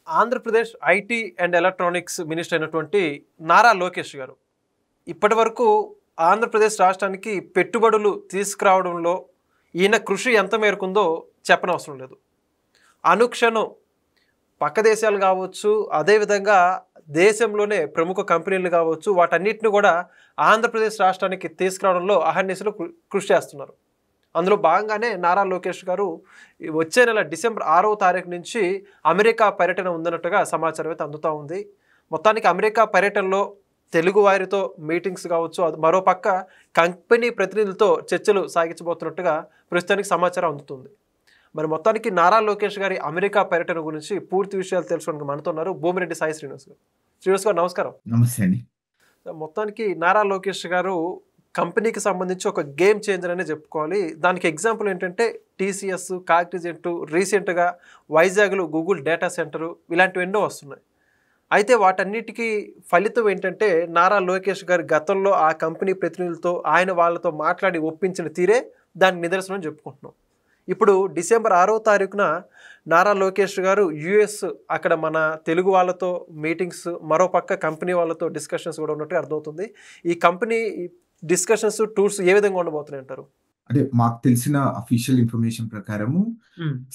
Andhra Pradesh IT and electronics minister అయినటువంటి నారా లోకేష్ గారు ఇప్పటి వరకు ఆంధ్రప్రదేశ్ రాష్ట్రానికి పెట్టుబడులు తీసుకురావడంలో ఈయన కృషి ఎంత మేరకు ఉందో చెప్పనవసరం లేదు. అనుక్షణం పక్క దేశాలు కావచ్చు, అదేవిధంగా దేశంలోనే ప్రముఖ కంపెనీలు కావచ్చు, వాటన్నిటిని కూడా ఆంధ్రప్రదేశ్ రాష్ట్రానికి తీసుకురావడంలో అహర్నిశలు కృషి చేస్తున్నారు. అందులో భాగంగానే నారా లోకేష్ గారు వచ్చే నెల డిసెంబర్ 6వ తారీఖు నుంచి అమెరికా పర్యటన ఉందన్నట్టుగా సమాచారం అయితే అందుతూ ఉంది. మొత్తానికి అమెరికా పర్యటనలో తెలుగు వారితో మీటింగ్స్ కావచ్చు, మరోపక్క కంపెనీ ప్రతినిధులతో చర్చలు సాగించబోతున్నట్టుగా ప్రస్తుతానికి సమాచారం అందుతుంది. మరి మొత్తానికి నారా లోకేష్ గారి అమెరికా పర్యటన గురించి పూర్తి విషయాలు తెలుసుకోవడానికి మనతోన్నారు భూమిరెడ్డి సాయి శ్రీనివాస్ గారు. శ్రీనివాస్ గారు నమస్కారం. నమస్తే అండి. మొత్తానికి నారా లోకేష్ గారు కంపెనీకి సంబంధించి ఒక గేమ్ చేంజర్ అనే చెప్పుకోవాలి. దానికి ఎగ్జాంపుల్ ఏంటంటే టీసీఎస్, కాగ్నిజెంట్, రీసెంట్గా వైజాగ్లో గూగుల్ డేటా సెంటరు ఇలాంటివి ఎన్నో వస్తున్నాయి. అయితే వాటన్నిటికీ ఫలితం ఏంటంటే నారా లోకేష్ గారు గతంలో ఆ కంపెనీ ప్రతినిధులతో ఆయన వాళ్ళతో మాట్లాడి ఒప్పించిన తీరే దానికి నిదర్శనం చెప్పుకుంటున్నాం. ఇప్పుడు డిసెంబర్ 6వ తారీఖున నారా లోకేష్ గారు యుఎస్ అక్కడ మన తెలుగు వాళ్ళతో మీటింగ్స్, మరోపక్క కంపెనీ వాళ్ళతో డిస్కషన్స్ కూడా ఉన్నట్టుగా అర్థమవుతుంది. ఈ కంపెనీ డిస్కషన్స్, టూర్స్ ఏ విధంగా ఉండబోతున్నాయి అంటారు? అంటే మాకు తెలిసిన అఫీషియల్ ఇన్ఫర్మేషన్ ప్రకారము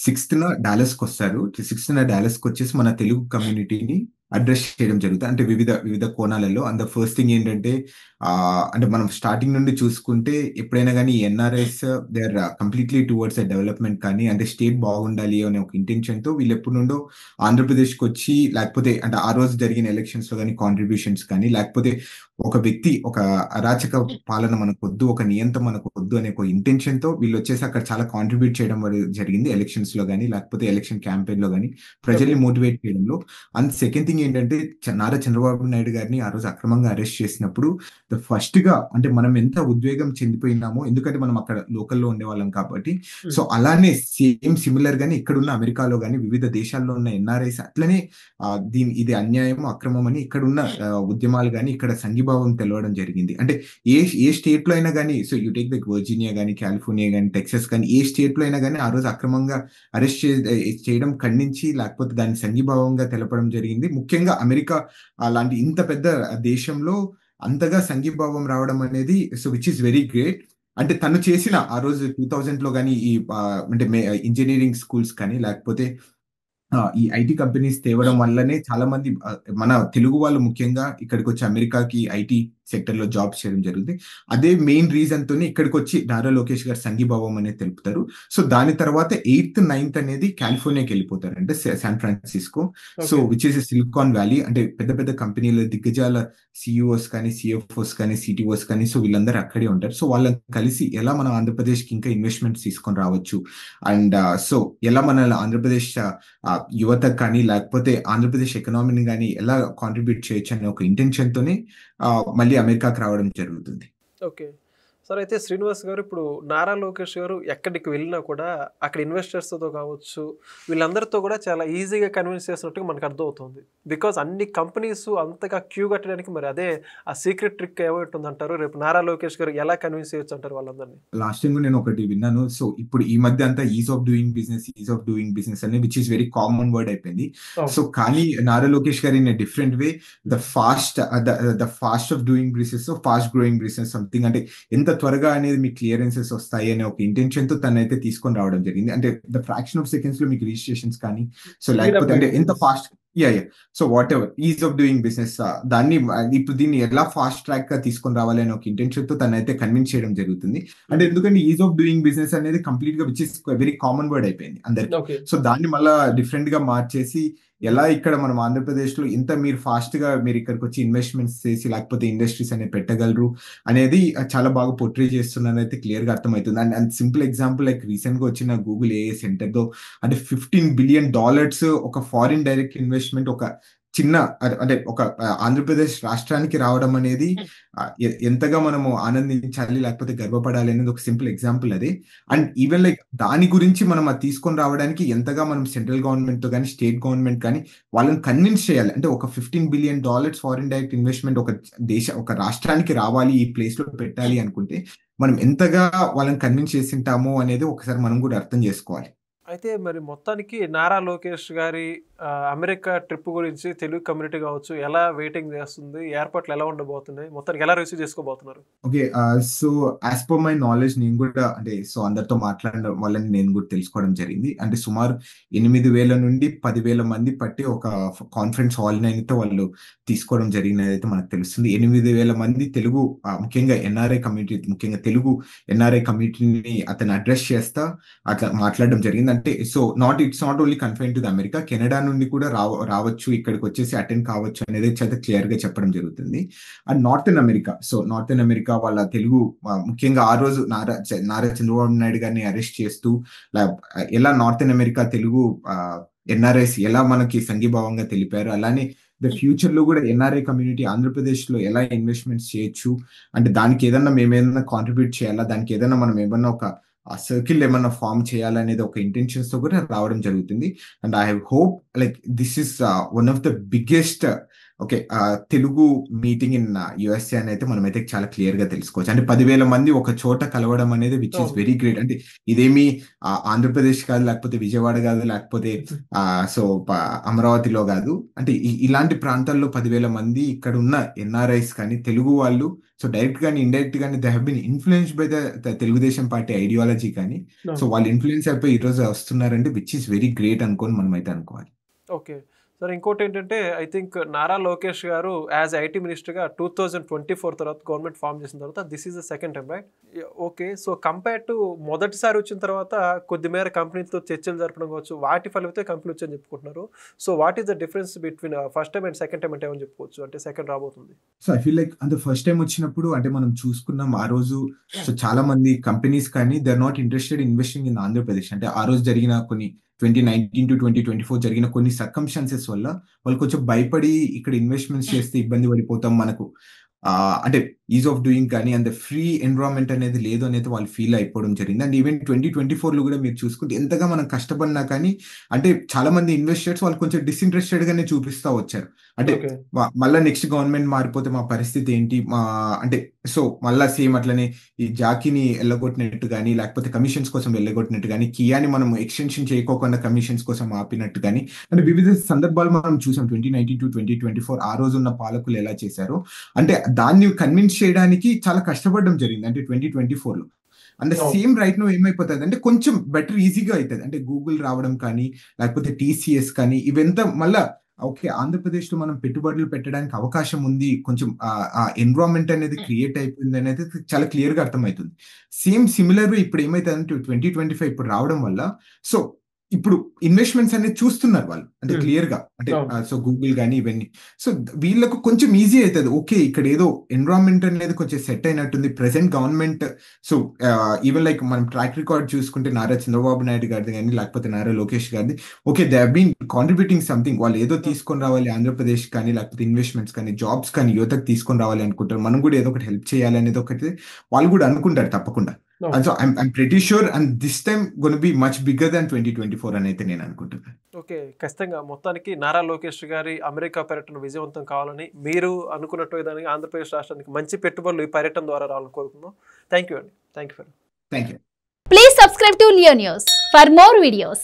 6th డాలస్కి వస్తారు. 6th డాలస్కి వచ్చేసి మన తెలుగు కమ్యూనిటీని అడ్రస్ చేయడం జరుగుతుంది. అంటే వివిధ కోణాలలో. అండ్ ఫస్ట్ థింగ్ ఏంటంటే అంటే మనం స్టార్టింగ్ నుండి చూసుకుంటే ఎప్పుడైనా కానీ NRIs they are completely towards development కానీ అంటే స్టేట్ బాగుండాలి అనే ఒక ఇంటెన్షన్తో వీళ్ళు ఎప్పటి నుండో ఆంధ్రప్రదేశ్కి వచ్చి, లేకపోతే అంటే ఆ రోజు జరిగిన ఎలక్షన్స్లో కానీ కాంట్రిబ్యూషన్స్ కానీ, లేకపోతే ఒక వ్యక్తి ఒక అరాచక పాలన మనకు వద్దు, ఒక నియంత మనకు వద్దు అనే ఒక ఇంటెన్షన్తో వీళ్ళు వచ్చేసి అక్కడ చాలా కాంట్రిబ్యూట్ చేయడం జరిగింది ఎలక్షన్స్ లో కానీ, లేకపోతే ఎలక్షన్ క్యాంపెయిన్ లో కానీ ప్రజల్ని మోటివేట్ చేయడంలో. అండ్ సెకండ్ థింగ్ ఏంటంటే నారా చంద్రబాబు నాయుడు గారిని ఆ రోజు అక్రమంగా అరెస్ట్ చేసినప్పుడు ఫస్ట్ గా అంటే మనం ఎంత ఉద్వేగం చెందిపోయినామో, ఎందుకంటే మనం అక్కడ లోకల్లో ఉండేవాళ్ళం కాబట్టి. సో అలానే సిమిలర్ గానీ ఇక్కడున్న అమెరికాలో కానీ వివిధ దేశాల్లో ఉన్న ఎన్ఆర్ఐస్ అట్లనే ఇది అన్యాయం, అక్రమం అని ఇక్కడున్న ఉద్యమాలు కానీ ఇక్కడ సంఘీభావం తెలవడం జరిగింది. అంటే ఏ స్టేట్ లో అయినా కానీ, so you take like Virginia కానీ, కాలిఫోర్నియా కానీ, టెక్సస్ కానీ, ఏ స్టేట్ లో అయినా కానీ ఆ రోజు అక్రమంగా అరెస్ట్ చేయడం ఖండించి, లేకపోతే దాన్ని సంఘీభావంగా తెలపడం జరిగింది. ముఖ్యంగా అమెరికా లాంటి ఇంత పెద్ద దేశంలో అంతగా సంఘీభావం రావడం అనేది so which is very great. అంటే తను చేసిన ఆ రోజు 2000 కానీ ఈ అంటే ఇంజనీరింగ్ స్కూల్స్ కానీ, లేకపోతే ఈ ఐటీ కంపెనీస్ తేవడం వల్లనే చాలా మంది మన తెలుగు వాళ్ళు ముఖ్యంగా ఇక్కడికి వచ్చి అమెరికాకి ఐటీ సెక్టర్ లో జాబ్స్ చేయడం జరుగుతుంది. అదే మెయిన్ రీజన్ తోనే ఇక్కడికి వచ్చి నారా లోకేష్ గారు సంఘీభావం అనేది తెలుపుతారు. సో దాని తర్వాత 8th, 9th అనేది కాలిఫోర్నియాకి వెళ్ళిపోతారు, అంటే San Francisco. So which is silicon valley. అంటే పెద్ద పెద్ద కంపెనీల దిగ్గజాల సిఇఓస్ కానీ, సిఎఫ్ఓస్ కానీ, సిటిఓస్ కానీ, సో వీళ్ళందరూ అక్కడే ఉంటారు. సో వాళ్ళని కలిసి ఎలా మన ఆంధ్రప్రదేశ్కి ఇంకా ఇన్వెస్ట్మెంట్స్ తీసుకొని రావచ్చు, అండ్ సో ఎలా మన ఆంధ్రప్రదేశ్ యువత కానీ, లేకపోతే ఆంధ్రప్రదేశ్ ఎకనామీని కానీ ఎలా కాంట్రిబ్యూట్ చేయొచ్చు అనే ఒక ఇంటెన్షన్ తోనే మళ్ళీ అమెరికాకి రావడం జరుగుతుంది. ఓకే సార్, అయితే శ్రీనివాస్ గారు ఇప్పుడు నారా లోకేష్ గారు ఎక్కడికి వెళ్ళినా కూడా అక్కడ ఇన్వెస్టర్స్తో కావచ్చు, వీళ్ళందరితో కూడా చాలా ఈజీగా కన్విన్స్ చేసినట్టుగా మనకు అర్థమవుతుంది. బికాజ్ అన్ని కంపెనీస్ అంతగా క్యూ కట్టడానికి మరి అదే ఆ సీక్రెట్ ట్రిక్ ఏమంటుందంటారు? రేపు నారా లోకేష్ గారు ఎలా కన్విన్స్ చేయొచ్చు అంటారు వాళ్ళందరినీ? లాస్ట్ టైం నేను ఒకటి విన్నాను. సో ఇప్పుడు ఈ మధ్య అంతా ఈజ్ ఆఫ్ డూయింగ్ బిజినెస్ అనేది which is very common word అయిపోయింది. సో కానీ నారా లోకేష్ గారు in different way the fast of doing business, fast growing business something, అంటే ఎంత త్వరగా అనేది మీకు క్లియరెన్సెస్ వస్తాయి అనే ఒక ఇంటెన్షన్ తో తనైతే తీసుకొని రావడం జరిగింది. అంటే ద ఫ్రాక్షన్ ఆఫ్ సెకండ్స్ లో మీకు రిజిస్ట్రేషన్స్ కానీ, సో లేకపోతే అంటే ఎంత fast so what ever is of doing business దాన్ని ఇప్పుడు దీన్ని ఎలా ఫాస్ట్ ట్రాక్ గా తీసుకొని రావాలి అనే ఒక ఇంటెన్షన్ తో తనైతే కన్విన్స్ చేయడం జరుగుతుంది. అంటే ఎందుకంటే ఈజ్ ఆఫ్ డూయింగ్ బిజినెస్ అనేది కంప్లీట్ గా which is very common word అయిపోయింది అందరికి. సో దాన్ని మళ్ళీ డిఫరెంట్ గా మార్చేసి ఎలా ఇక్కడ మనం ఆంధ్రప్రదేశ్ లో ఇంత మీరు ఫాస్ట్ గా మీరు ఇక్కడికి వచ్చి ఇన్వెస్ట్మెంట్స్ చేసి లేకపోతే ఇండస్ట్రీస్ అనేది పెట్టగలరు అనేది చాలా బాగా పోర్ట్రే చేస్తున్నారని అయితే క్లియర్ గా అర్థమవుతుంది. And simple example like recent గా వచ్చిన గూగుల్ ఏఐ సెంటర్ తో అంటే $15 బిలియన్ ఒక ఫారిన్ డైరెక్ట్ ఇన్వెస్ట్మెంట్ ఒక చిన్న అంటే ఒక ఆంధ్రప్రదేశ్ రాష్ట్రానికి రావడం అనేది ఎంతగా మనము ఆనందించాలి, లేకపోతే గర్వపడాలి అనేది ఒక సింపుల్ ఎగ్జాంపుల్ అది. అండ్ ఈవెన్ లైక్ దాని గురించి మనం అది తీసుకొని రావడానికి ఎంతగా మనం సెంట్రల్ గవర్నమెంట్ తో కానీ, స్టేట్ గవర్నమెంట్ కానీ వాళ్ళని కన్విన్స్ చేయాలి. అంటే ఒక $15 బిలియన్ ఫారిన్ డైరెక్ట్ ఇన్వెస్ట్మెంట్ ఒక రాష్ట్రానికి రావాలి, ఈ ప్లేస్ లో పెట్టాలి అనుకుంటే మనం ఎంతగా వాళ్ళని కన్విన్స్ చేసింటామో అనేది ఒకసారి మనం కూడా అర్థం చేసుకోవాలి. అయితే మరి మొత్తానికి నారా లోకేష్ గారి అమెరికా ట్రిప్ గురించి తెలుగు కమ్యూనిటీ కావచ్చు ఎలా వెయిటింగ్ చేస్తుంది, ఏర్పాట్లు ఎలా ఉండబోతున్నాయి, మొత్తానికి ఎలా రిసీవ్ చేసుకోబోతున్నారు? Okay. So as per my knowledge నేను కూడా అంటే సో అందరితో మాట్లాడడం వల్ల నేను కూడా తెలుసుకోవడం జరిగింది. అంటే సుమారు 8,000 నుండి 10,000 మంది పట్టి ఒక కాన్ఫరెన్స్ హాల్ అయితే వాళ్ళు తీసుకోవడం జరిగినది అయితే మనకు తెలుస్తుంది. 8,000 మంది తెలుగు ముఖ్యంగా ఎన్ఆర్ఐ కమ్యూనిటీ, ముఖ్యంగా తెలుగు ఎన్ఆర్ఐ కమ్యూనిటీని అతను అడ్రస్ చేస్తా అట్లా మాట్లాడడం జరిగింది. అంటే so it's not only confine to the America, Canada నుండి కూడా రావచ్చు, ఇక్కడికి వచ్చేసి అటెండ్ కావచ్చు అనేది చాలా క్లియర్ గా చెప్పడం జరుగుతుంది. And northern America, northern America వాళ్ళ తెలుగు ముఖ్యంగా ఆ రోజు నారా చంద్రబాబు నాయుడు గారిని అరెస్ట్ చేస్తూ ఎలా నార్థన్ అమెరికా తెలుగు ఎన్ఆర్ఐస్ ఎలా మనకి సంఘీభావంగా తెలిపారు, అలానే ఫ్యూచర్ లో కూడా ఎన్ఆర్ఐ కమ్యూనిటీ ఆంధ్రప్రదేశ్ లో ఎలా ఇన్వెస్ట్మెంట్స్ చేయొచ్చు, అంటే దానికి ఏదన్నా మేము ఏదైనా కాంట్రిబ్యూట్ చేయాలా, దానికి ఏదైనా మనం ఏమన్నా ఒక సర్కిల్ ఏమన్నా ఫామ్ చేయాలనేది ఒక ఇంటెన్షన్స్ తో కూడా రావడం జరుగుతుంది. And I hope like this is one of the biggest Telugu meeting in USA అని అయితే మనం అయితే చాలా క్లియర్ గా తెలుసుకోవచ్చు. అంటే 10,000 మంది ఒక చోట కలవడం అనేది విచ్ ఇస్ వెరీ గ్రేట్. అంటే ఇదేమి ఆంధ్రప్రదేశ్ కాదు, లేకపోతే విజయవాడ కాదు, లేకపోతే అమరావతిలో కాదు, అంటే ఇలాంటి ప్రాంతాల్లో 10,000 మంది ఇక్కడ ఉన్న ఎన్ఆర్ఐస్ కానీ తెలుగు వాళ్ళు డైరెక్ట్ గానీ ఇండైరెక్ట్ గానీ they have been influenced by the Telugu Desam party ideology కానీ వాళ్ళు ఇన్ఫ్లుయెన్స్ అయిపోయి ఈ రోజు వస్తున్నారంటే విచ్ ఇస్ వెరీ గ్రేట్ అనుకోని మనం అయితే అనుకోవాలి. ఓకే సార్, ఇంకోటి ఏంటంటే ఐ థింక్ నారా లోకేష్ గారు యాజ్ ఐటీ మినిస్టర్గా 2024 తర్వాత గవర్నమెంట్ ఫామ్ చేసిన తర్వాత this is the second time, right? Okay, so compare to మొదటిసారి వచ్చిన తర్వాత కొద్దిమేర కంపెనీతో చర్చలు జరపడం కావచ్చు, వాటి ఫలితే కంపెనీ వచ్చని చెప్పుకుంటున్నారు. So what is the difference between first time and second time అంటే ఏమని చెప్పుకోవచ్చు? అంటే సెకండ్ రాబోతుంది. సో ఐ ఫీల్ లైక్ అంటే ఫస్ట్ టైం వచ్చినప్పుడు అంటే మనం చూసుకున్నాం ఆ రోజు చాలా మంది కంపెనీస్ కానీ they are not interested investing in Andhra Pradesh. అంటే ఆ రోజు జరిగిన కొన్ని 2019 to 2024 జరిగిన కొన్ని సర్కమ్స్టాన్సెస్ వల్ల వాళ్ళు కొంచెం భయపడి ఇక్కడ ఇన్వెస్ట్మెంట్స్ చేస్తే ఇబ్బంది పడిపోతాం, మనకు అంటే ఈజ్ ఆఫ్ డూయింగ్ కానీ అండ్ ఫ్రీ ఎన్విరాన్మెంట్ అనేది లేదు అనేది వాళ్ళు ఫీల్ అయిపోవడం జరిగింది. అండ్ ఈవెన్ 2024లో కూడా మీరు చూసుకుంటే ఎంతగా మనం కష్టపడినా కానీ అంటే చాలా మంది ఇన్వెస్టర్స్ వాళ్ళు కొంచెం డిస్ఇంట్రెస్టెడ్ గానే చూపిస్తా వచ్చారు. అంటే మళ్ళీ నెక్స్ట్ గవర్నమెంట్ మారిపోతే మా పరిస్థితి ఏంటి, అంటే సో మళ్ళా సేమ్ అట్లనే ఈ జాకీని వెళ్ళగొట్టినట్టు కానీ, లేకపోతే కమిషన్స్ కోసం వెళ్ళగొట్టినట్టు కానీ, కియాని మనం ఎక్స్టెన్షన్ చేయకోకుండా కమిషన్స్ కోసం ఆపినట్టు కానీ, అంటే వివిధ సందర్భాలు మనం చూసాం 2019 to 2024 ఆ రోజు ఉన్న పాలకులు ఎలా చేశారో. అంటే దాన్ని కన్విన్స్ చేయడానికి చాలా కష్టపడడం జరిగింది అంటే 2024లో. అంటే సేమ్ రైట్ నో ఏమైపోతుంది అంటే కొంచెం బెటర్ ఈజీగా అవుతుంది. అంటే గూగుల్ రావడం కానీ, లేకపోతే టీసీఎస్ కానీ, ఇవంతా మళ్ళా ఓకే ఆంధ్రప్రదేశ్ లో మనం పెట్టుబడులు పెట్టడానికి అవకాశం ఉంది, కొంచెం ఎన్విరాన్మెంట్ అనేది క్రియేట్ అయిపోయింది అనేది చాలా క్లియర్ గా అర్థమవుతుంది. సేమ్ సిమిలర్ ఇప్పుడు ఏమైతుంది అంటే 2025 ఇప్పుడు రావడం వల్ల సో ఇప్పుడు ఇన్వెస్ట్మెంట్స్ అనేది చూస్తున్నారు వాళ్ళు అంటే క్లియర్ గా, అంటే సో గూగుల్ కానీ ఇవన్నీ సో వీళ్ళకు కొంచెం ఈజీ అవుతుంది. ఓకే ఇక్కడ ఏదో ఎన్విరాన్మెంట్ అనేది కొంచెం సెట్ అయినట్టుంది present government. So even like మనం ట్రాక్ రికార్డ్ చూసుకుంటే నారా చంద్రబాబు నాయుడు గారిది కానీ, లేకపోతే నారా లోకేష్ గారిది, okay they have been contributing something. వాళ్ళు ఏదో తీసుకొని రావాలి ఆంధ్రప్రదేశ్ కానీ, లేకపోతే ఇన్వెస్ట్మెంట్స్ కానీ, జాబ్స్ కానీ యువతకు తీసుకొని రావాలి అనుకుంటారు. మనం కూడా ఏదో ఒకటి హెల్ప్ చేయాలి అనేది ఒకటి వాళ్ళు కూడా అనుకుంటారు తప్పకుండా. And so I'm pretty sure and this time going to be much bigger than 2024 అని అయితే నేను అనుకుంటున్నాను. ఓకే, ఖచ్చితంగా మొత్తానికి నారా లోకేష్ గారి అమెరికా పర్యటన విజయవంతం కావాలని, మీరు అనుకున్నట్టు విధానంగా ఆంధ్రప్రదేశ్ రాష్ట్రానికి మంచి పెట్టుబడులు ఈ పర్యటన ద్వారా రావాలని కోరుకుందాం. థ్యాంక్ యూ అండి. Thank you. Please subscribe to Leo News for more videos.